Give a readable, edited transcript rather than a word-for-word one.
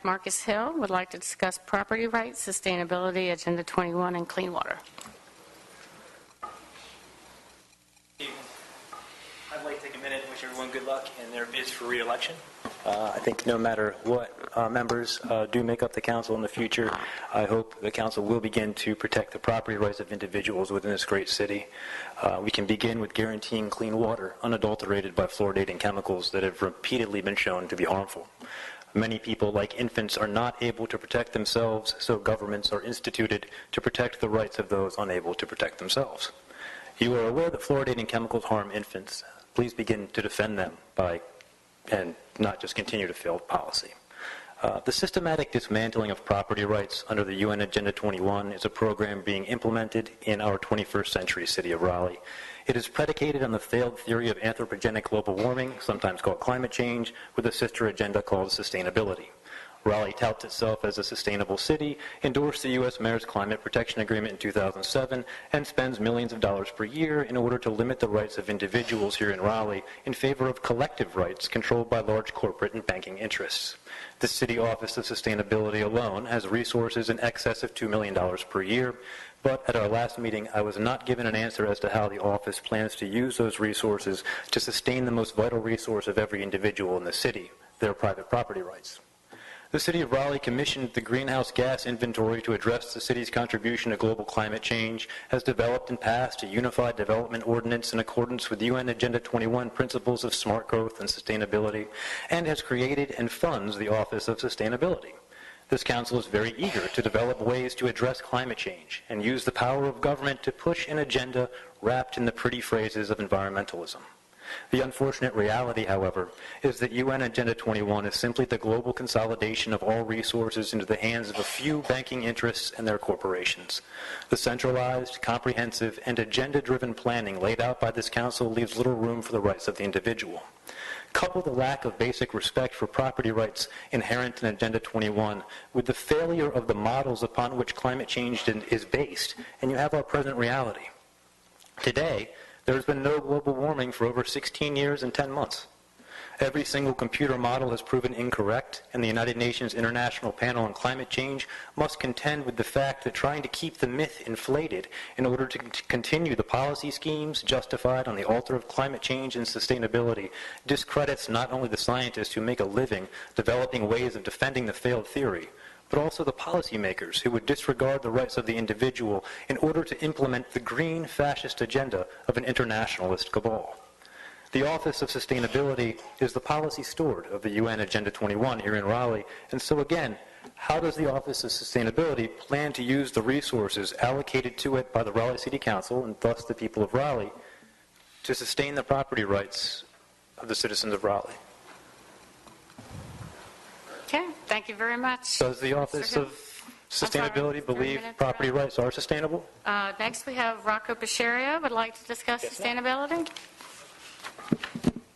Marcus Hill would like to discuss property rights, sustainability, Agenda 21, and clean water. I'd like to take a minute and wish everyone good luck in their bids for re-election. I think no matter what members do make up the council in the future, I hope the council will begin to protect the property rights of individuals within this great city. We can begin with guaranteeing clean water unadulterated by fluoridating chemicals that have repeatedly been shown to be harmful. Many people, like infants, are not able to protect themselves, so governments are instituted to protect the rights of those unable to protect themselves. You are aware that fluoridating chemicals harm infants. Please begin to defend them and not just continue to fail policy. The systematic dismantling of property rights under the UN Agenda 21 is a program being implemented in our 21st century city of Raleigh. It is predicated on the failed theory of anthropogenic global warming, sometimes called climate change, with a sister agenda called sustainability. Raleigh touts itself as a sustainable city, endorsed the U.S. Mayor's Climate Protection Agreement in 2007, and spends millions of dollars per year in order to limit the rights of individuals here in Raleigh in favor of collective rights controlled by large corporate and banking interests. The City Office of Sustainability alone has resources in excess of $2 million per year, but at our last meeting, I was not given an answer as to how the office plans to use those resources to sustain the most vital resource of every individual in the city, their private property rights. The City of Raleigh commissioned the greenhouse gas inventory to address the city's contribution to global climate change, has developed and passed a unified development ordinance in accordance with UN Agenda 21 principles of smart growth and sustainability, and has created and funds the Office of Sustainability. This council is very eager to develop ways to address climate change and use the power of government to push an agenda wrapped in the pretty phrases of environmentalism. The unfortunate reality, however, is that UN Agenda 21 is simply the global consolidation of all resources into the hands of a few banking interests and their corporations. The centralized, comprehensive, and agenda-driven planning laid out by this council leaves little room for the rights of the individual. Couple the lack of basic respect for property rights inherent in Agenda 21 with the failure of the models upon which climate change is based, and you have our present reality. Today, there has been no global warming for over 16 years and 10 months. Every single computer model has proven incorrect, and the United Nations International Panel on Climate Change must contend with the fact that trying to keep the myth inflated in order to continue the policy schemes justified on the altar of climate change and sustainability discredits not only the scientists who make a living developing ways of defending the failed theory, but also the policymakers who would disregard the rights of the individual in order to implement the green fascist agenda of an internationalist cabal. The Office of Sustainability is the policy steward of the UN Agenda 21 here in Raleigh, and so again, how does the Office of Sustainability plan to use the resources allocated to it by the Raleigh City Council, and thus the people of Raleigh, to sustain the property rights of the citizens of Raleigh? Okay, thank you very much. Does the Office of Sustainability believe property rights are sustainable? Next we have Rocco Pisciria would like to discuss sustainability.